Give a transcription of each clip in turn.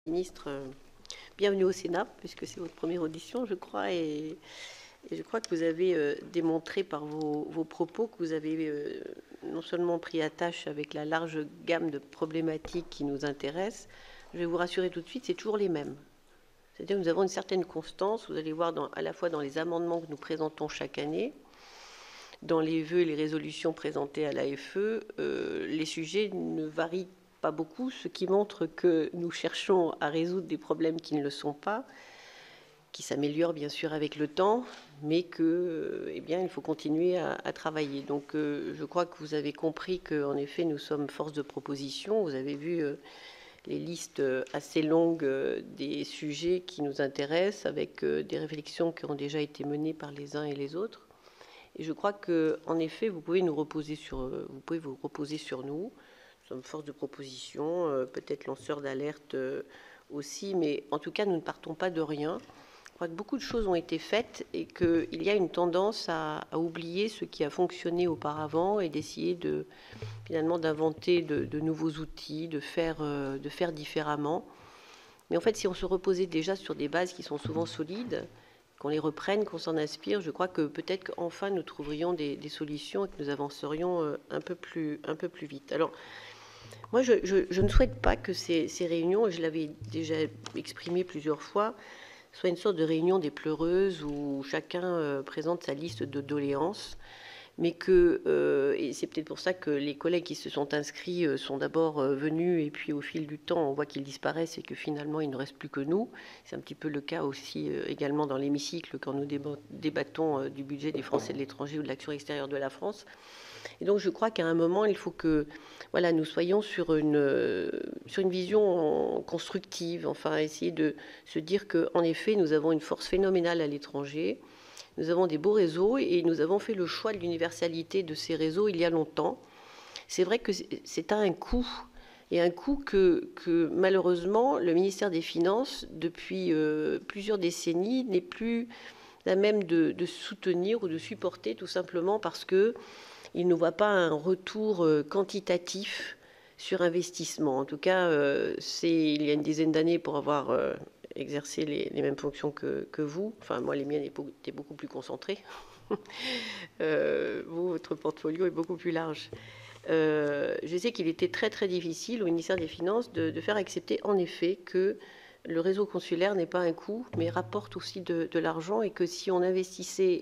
Ministre, bienvenue au Sénat, puisque c'est votre première audition, je crois, et je crois que vous avez démontré par vos propos que vous avez non seulement pris attache avec la large gamme de problématiques qui nous intéressent. Je vais vous rassurer tout de suite, c'est toujours les mêmes. C'est-à-dire que nous avons une certaine constance, vous allez voir à la fois dans les amendements que nous présentons chaque année, dans les vœux et les résolutions présentées à l'AFE, les sujets ne varient pas beaucoup, ce qui montre que nous cherchons à résoudre des problèmes qui ne le sont pas, qui s'améliorent bien sûr avec le temps, mais que, eh bien, il faut continuer à travailler. Donc, je crois que vous avez compris qu'en effet, nous sommes force de proposition. Vous avez vu les listes assez longues des sujets qui nous intéressent, avec des réflexions qui ont déjà été menées par les uns et les autres. Et je crois que, en effet, vous pouvez vous reposer sur nous. Nous sommes force de proposition, peut-être lanceurs d'alerte aussi, mais en tout cas, nous ne partons pas de rien. Je crois que beaucoup de choses ont été faites et qu'il y a une tendance à oublier ce qui a fonctionné auparavant et d'essayer finalement d'inventer de nouveaux outils, de faire différemment. Mais en fait, si on se reposait déjà sur des bases qui sont souvent solides, qu'on les reprenne, qu'on s'en inspire, je crois que peut-être qu'enfin nous trouverions des solutions et que nous avancerions un peu plus vite. Alors, moi, je ne souhaite pas que ces réunions, et je l'avais déjà exprimé plusieurs fois, soient une sorte de réunion des pleureuses où chacun présente sa liste de doléances, mais et c'est peut-être pour ça que les collègues qui se sont inscrits sont d'abord venus, et puis au fil du temps, on voit qu'ils disparaissent et que finalement, il ne reste plus que nous. C'est un petit peu le cas aussi également dans l'hémicycle quand nous débattons du budget des Français de l'étranger ou de l'action extérieure de la France. Et donc, je crois qu'à un moment, il faut que nous soyons sur une vision constructive, enfin, essayer de se dire qu'en effet, nous avons une force phénoménale à l'étranger, nous avons des beaux réseaux et nous avons fait le choix de l'universalité de ces réseaux il y a longtemps. C'est vrai que c'est un coût, et un coût que malheureusement, le ministère des Finances, depuis plusieurs décennies, n'est plus à même de soutenir ou de supporter, tout simplement parce que il ne voit pas un retour quantitatif sur investissement. En tout cas, il y a une dizaine d'années pour avoir exercé les mêmes fonctions que vous. Enfin, moi, les miennes étaient beaucoup plus concentrées. Vous, votre portfolio est beaucoup plus large. Je sais qu'il était très, très difficile au ministère des Finances de faire accepter, en effet, que le réseau consulaire n'est pas un coût, mais rapporte aussi de l'argent, et que si on investissait,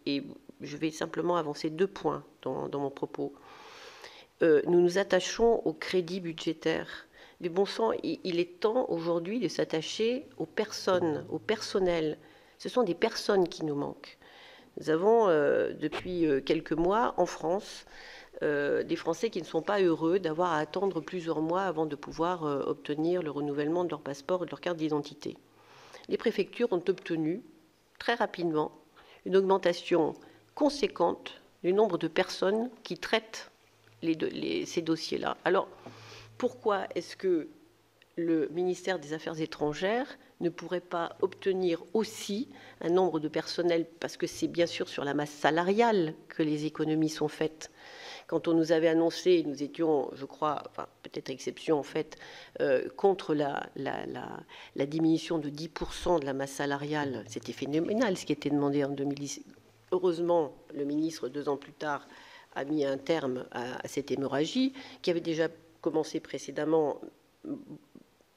et je vais simplement avancer 2 points dans mon propos. Nous nous attachons au crédit budgétaire. Mais bon sang, il est temps aujourd'hui de s'attacher aux personnes, au personnel. Ce sont des personnes qui nous manquent. Nous avons, depuis quelques mois, en France, des Français qui ne sont pas heureux d'avoir à attendre plusieurs mois avant de pouvoir obtenir le renouvellement de leur passeport ou de leur carte d'identité. Les préfectures ont obtenu très rapidement une augmentation conséquente du nombre de personnes qui traitent ces dossiers-là. Alors, pourquoi est-ce que le ministère des Affaires étrangères ne pourrait pas obtenir aussi un nombre de personnels, parce que c'est bien sûr sur la masse salariale que les économies sont faites. Quand on nous avait annoncé, nous étions, je crois, enfin, peut-être exception en fait, contre la diminution de 10% de la masse salariale. C'était phénoménal ce qui était demandé en 2010. Heureusement, le ministre, 2 ans plus tard, a mis un terme à cette hémorragie, qui avait déjà commencé précédemment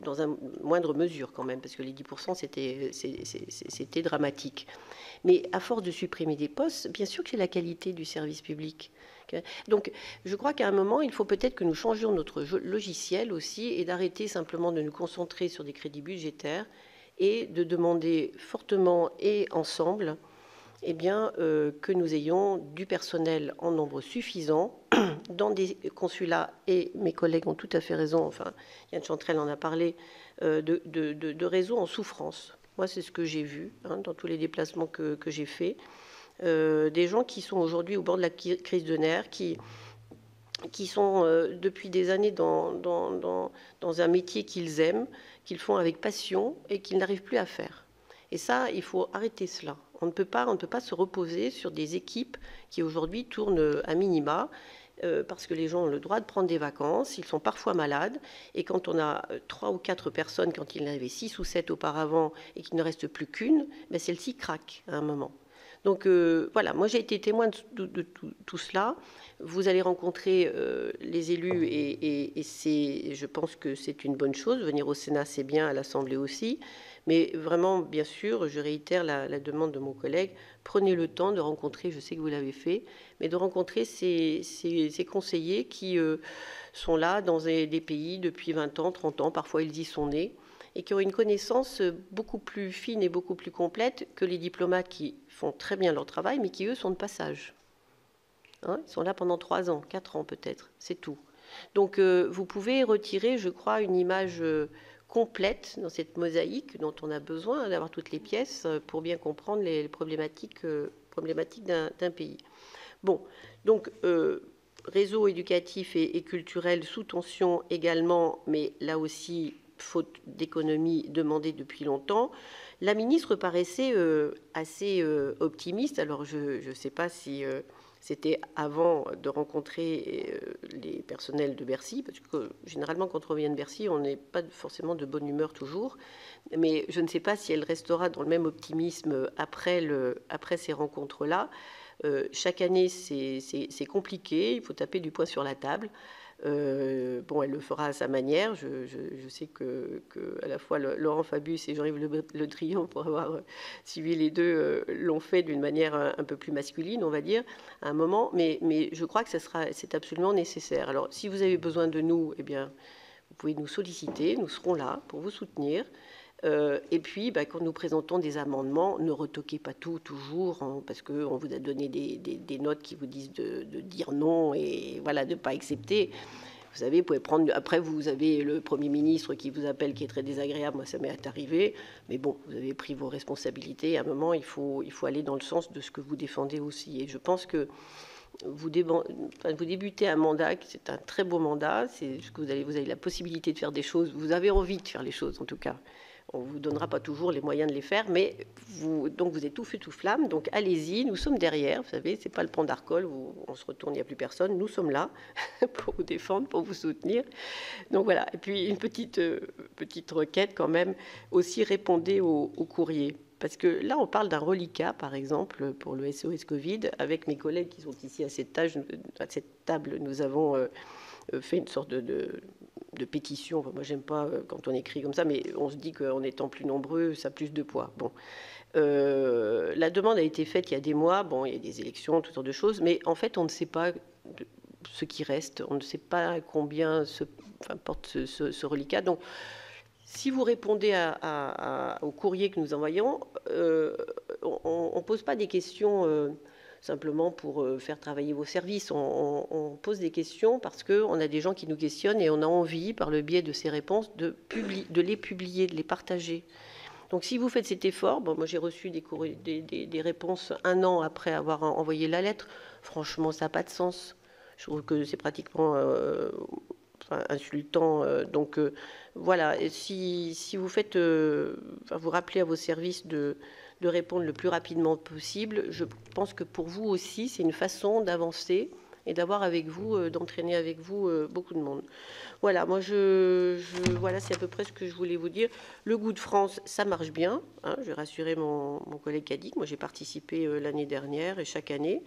dans une moindre mesure quand même, parce que les 10%, c'était dramatique. Mais à force de supprimer des postes, bien sûr que c'est la qualité du service public. Donc, je crois qu'à un moment, il faut peut-être que nous changions notre logiciel aussi, et d'arrêter simplement de nous concentrer sur des crédits budgétaires et de demander fortement et ensemble que nous ayons du personnel en nombre suffisant dans des consulats, et mes collègues ont tout à fait raison, enfin, Yann Chantrel en a parlé, de réseaux en souffrance. Moi, c'est ce que j'ai vu dans tous les déplacements que j'ai faits. Des gens qui sont aujourd'hui au bord de la crise de nerfs, qui sont depuis des années dans un métier qu'ils aiment, qu'ils font avec passion et qu'ils n'arrivent plus à faire. Et ça, il faut arrêter cela. On ne peut pas se reposer sur des équipes qui aujourd'hui tournent à minima. parce que les gens ont le droit de prendre des vacances, ils sont parfois malades, et quand on a 3 ou 4 personnes, quand il y en avait 6 ou 7 auparavant, et qu'il ne reste plus qu'une, ben celle-ci craque à un moment. Donc voilà, moi j'ai été témoin de tout cela. Vous allez rencontrer les élus et je pense que c'est une bonne chose. Venir au Sénat, c'est bien, à l'Assemblée aussi. Mais vraiment, bien sûr, je réitère la demande de mon collègue, prenez le temps de rencontrer, je sais que vous l'avez fait, mais de rencontrer ces conseillers qui sont là dans des pays depuis 20 ans, 30 ans, parfois ils y sont nés, et qui ont une connaissance beaucoup plus fine et beaucoup plus complète que les diplomates qui font très bien leur travail, mais qui, eux, sont de passage. Hein, ils sont là pendant 3 ans, 4 ans peut-être, c'est tout. Donc vous pouvez retirer, je crois, une image complète dans cette mosaïque dont on a besoin d'avoir toutes les pièces pour bien comprendre les problématiques d'un pays. Bon, donc réseau éducatif et culturel sous tension également, mais là aussi, faute d'économie demandée depuis longtemps. La ministre paraissait assez optimiste. Alors, je ne sais pas si c'était avant de rencontrer les personnels de Bercy, parce que généralement, quand on vient de Bercy, on n'est pas forcément de bonne humeur toujours. Mais je ne sais pas si elle restera dans le même optimisme après ces rencontres-là. Chaque année, c'est compliqué, il faut taper du poing sur la table. Bon, elle le fera à sa manière. Je sais que à la fois Laurent Fabius et Jean-Yves Le Drian, pour avoir suivi les deux, l'ont fait d'une manière un peu plus masculine, on va dire, à un moment. Mais je crois que c'est absolument nécessaire. Alors, si vous avez besoin de nous, eh bien, vous pouvez nous solliciter. Nous serons là pour vous soutenir. Et puis, quand nous présentons des amendements, ne retoquez pas tout toujours, hein, parce qu'on vous a donné des notes qui vous disent de dire non et voilà, de ne pas accepter. Vous savez, vous pouvez prendre. Après, vous avez le Premier ministre qui vous appelle, qui est très désagréable. Moi, ça m'est arrivé. Mais bon, vous avez pris vos responsabilités. À un moment, il faut aller dans le sens de ce que vous défendez aussi. Et je pense que vous débutez un mandat, c'est un très beau mandat. C'est que vous avez la possibilité de faire des choses. Vous avez envie de faire les choses, en tout cas. On ne vous donnera pas toujours les moyens de les faire, mais donc vous êtes tout feu, tout flamme. Donc allez-y, nous sommes derrière. Vous savez, c'est pas le pont d'Arcole où on se retourne, il n'y a plus personne. Nous sommes là pour vous défendre, pour vous soutenir. Donc voilà. Et puis une petite requête quand même. Aussi, répondez aux courriers. Parce que là, on parle d'un reliquat, par exemple, pour le SOS Covid. Avec mes collègues qui sont ici à cette table, nous avons fait une sorte de pétition. Enfin, moi, j'aime pas quand on écrit comme ça, mais on se dit qu'en étant plus nombreux, ça a plus de poids. Bon. La demande a été faite il y a des mois. Bon, il y a des élections, toutes sortes de choses, mais en fait, on ne sait pas ce qui reste. On ne sait pas combien porte ce reliquat. Donc, si vous répondez au courrier que nous envoyons, on ne pose pas des questions simplement pour faire travailler vos services. On pose des questions parce qu'on a des gens qui nous questionnent et on a envie, par le biais de ces réponses, de les publier, de les partager. Donc si vous faites cet effort, bon, moi j'ai reçu des réponses 1 an après avoir envoyé la lettre. Franchement, ça n'a pas de sens. Je trouve que c'est pratiquement insultant. Donc voilà, et si vous faites, vous rappelez à vos services de répondre le plus rapidement possible, je pense que pour vous aussi, c'est une façon d'avancer et d'avoir avec vous, d'entraîner avec vous beaucoup de monde. Voilà, moi voilà, c'est à peu près ce que je voulais vous dire. Le Goût de France, ça marche bien. Hein, je vais rassurer mon collègue Cadic. Moi, j'ai participé l'année dernière et chaque année.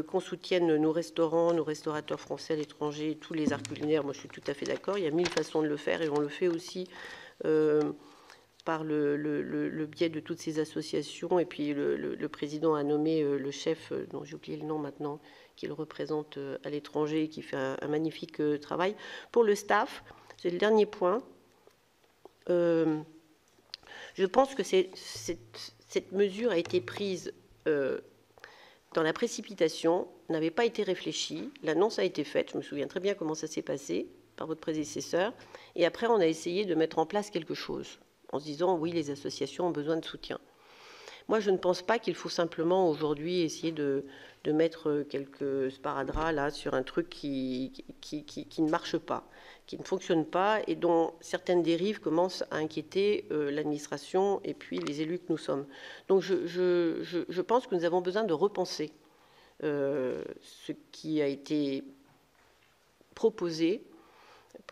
Qu'on soutienne nos restaurants, nos restaurateurs français à l'étranger, tous les arts culinaires, moi je suis tout à fait d'accord. Il y a 1000 façons de le faire et on le fait aussi par le biais de toutes ces associations. Et puis le président a nommé le chef, dont j'ai oublié le nom maintenant, qui le représente à l'étranger et qui fait un magnifique travail. Pour le staff, c'est le dernier point. Je pense que cette mesure a été prise dans la précipitation, n'avait pas été réfléchie. L'annonce a été faite, je me souviens très bien comment ça s'est passé par votre prédécesseur. Et après, on a essayé de mettre en place quelque chose, en se disant, oui, les associations ont besoin de soutien. Moi, je ne pense pas qu'il faut simplement aujourd'hui essayer de mettre quelques sparadraps là sur un truc qui ne marche pas, qui ne fonctionne pas et dont certaines dérives commencent à inquiéter l'administration et puis les élus que nous sommes. Donc je pense que nous avons besoin de repenser ce qui a été proposer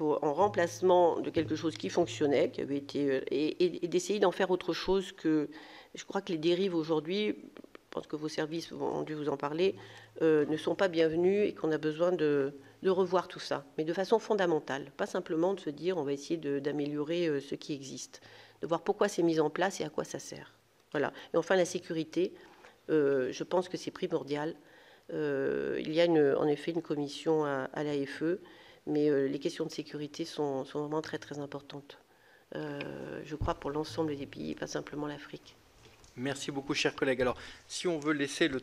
en remplacement de quelque chose qui fonctionnait, qui avait été, et d'essayer d'en faire autre chose que... Je crois que les dérives aujourd'hui, je pense que vos services ont dû vous en parler, ne sont pas bienvenues et qu'on a besoin de revoir tout ça, mais de façon fondamentale, pas simplement de se dire on va essayer d'améliorer ce qui existe, de voir pourquoi c'est mis en place et à quoi ça sert. Voilà. Et enfin, la sécurité, je pense que c'est primordial. Il y a en effet une commission à l'AFE, mais les questions de sécurité sont vraiment très très importantes. Je crois pour l'ensemble des pays, pas simplement l'Afrique. Merci beaucoup, chers collègues. Alors, si on veut laisser le